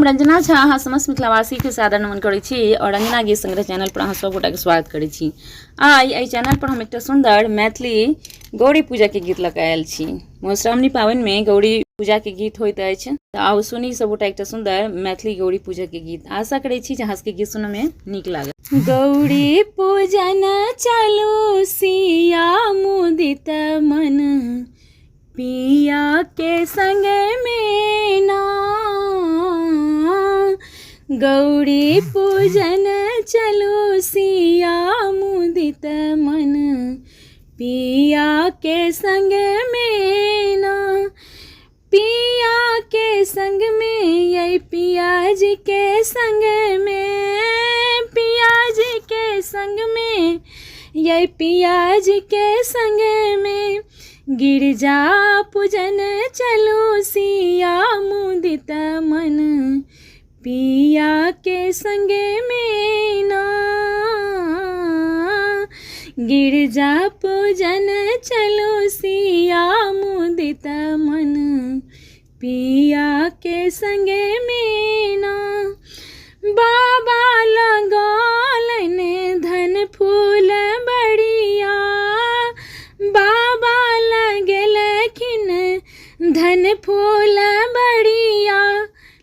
रंजना झा अहाँ समस्त मिथिलावासी के सादर नमन करै छी और रंजना गीत संग्रह चैनल पर अहाँ सब गोटा के स्वागत करै छी। आई एहि चैनल पर हम एकटा सुंदर मैथिली गौरी पूजा के गीत लऽ आयल छी। मधुश्रावणी पावनि में गौरी पूजा के गीत होइत अछि, तऽ आउ सुनी सब गोटा एकटा सुंदर मैथिली गौरी पूजा के गीत। आशा करै छी जे अहाँ सबके गीत सुनय में नीक लागत। गौरी पूजन चलू सिया मुदित मन, पिया के संग में ना। गौरी पूजन चलो सिया मुदित मन, पिया के संग में ना। पिया के संग में ये पिया जी के संग में, पिया जी के संग में ये पिया जी के संग में। गिरजा पूजन चलो सिया मुदित मन, पिया के संग में ना। गिरजा पूजन चलो सिया मुदित मन, पिया के संग में ना। बाबा लगौलन धन फूल बढ़िया, बाबा लगलखिन धन फूल बढ़िया।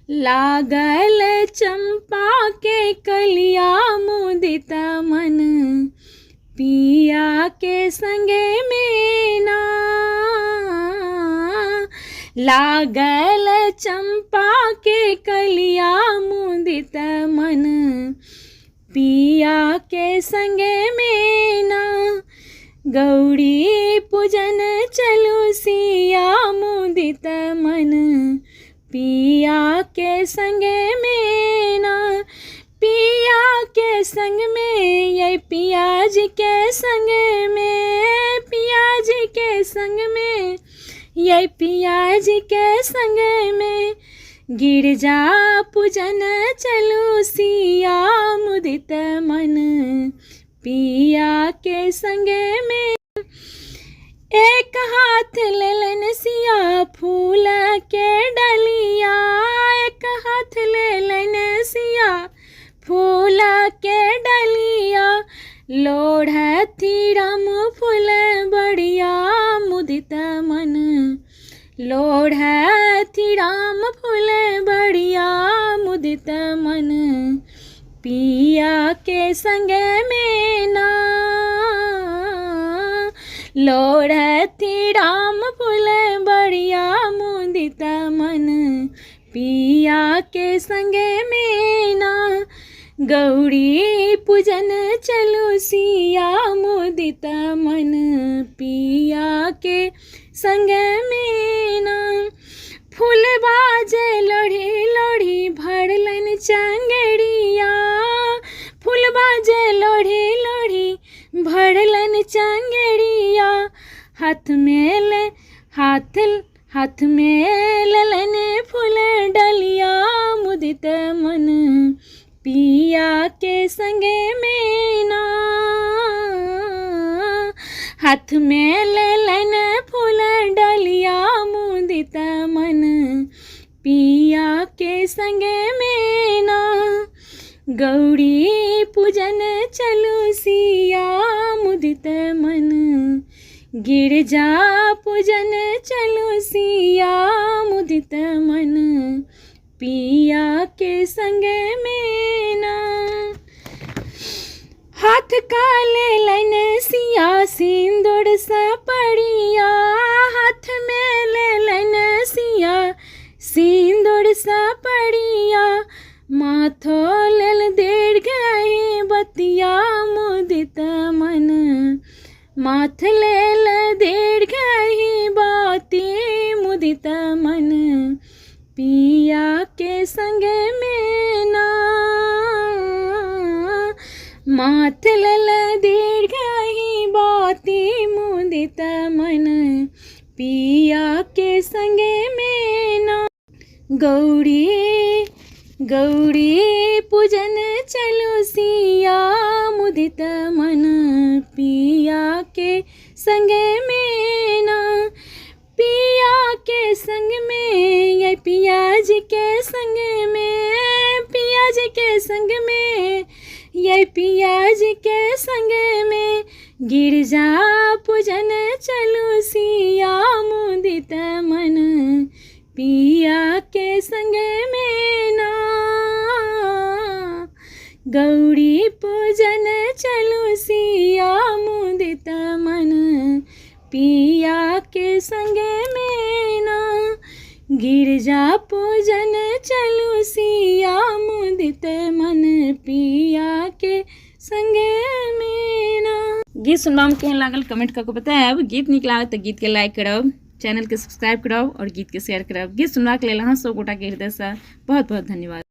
लागल चंपा के कलिया मुदित मन, पिया के संग में ना। लागल चंपा के कलिया मुदित मन, पिया के संग में ना। गौरी पूजन चलो सिया मुदित मन, पिया के संग में ना। पिया के संग में ये पिया जी के संग में, पिया जी के संग में ये पिया जी के संग में। गिरजा पूजन चलो सिया मुदित मन, पिया के संग में। एक हाथ लेलन सिया फूल के डलिया, एक हाथ लेलन सिया फूल के डलिया। लोढ़थी राम फूल बढ़िया मुदित मन, लोढ़थी राम फूल बढ़िया मुदित मन, पिया के संग में ना। लोढ़थी राम फूल बढ़िया मुदित मन, पिया के संग में ना। गौरी पूजन चलो सिया मुदित मन, पिया के संग में ना। फूल बाजे लोढ़ी लोढ़ी भरलन चंगड़िया, फूल बाजे लोढ़ी लोढ़ी भरलन चंगड़िया। हाथ में ललन फूल डलिया मुदित मन, पिया के संग में ना। हाथ में ललन फूल डलिया मुदित मन, पिया के संग में ना। गौरी पूजन चलो सिया मुदित मन, गिरजा पूजन चलो सिया मुदित मन, पिया के संग में ना। हाथ का लेलन सिया सिंदूर सा पड़िया, हाथ में लेलन सिया सिंदूर सा पड़िया। माथो लेल दीर्घ बतिया मुदित मन, माथ लेल दीर्घ बाती मुदित मन, पिया के संग में ना। माथ लेल दीर्घ बाती मुदित मन, पिया के संग में ना। गौरी पूजन चलो सिया मुदित मन, पिया के संग में ना। पिया के संग में ये पिया जी के संग में, गिरजा पूजन चलू सिया मुदित मन पिया के संग में ना। गौरी पूजन चलू सिया मुदित मन पिया के संग में ना। गिरजा पूजन चलू सिया मुदित मन पिया के संग में ना। गीत सुनबा में केहन लागल कमेंट करके बताएब। गीत नीक लागत तो गीत के लाइक करब, चैनल के सब्सक्राइब करब और गीत के शेयर करब। गीत सुनबाक लेल अहाँ सब गोटा के हृदय से बहुत बहुत धन्यवाद।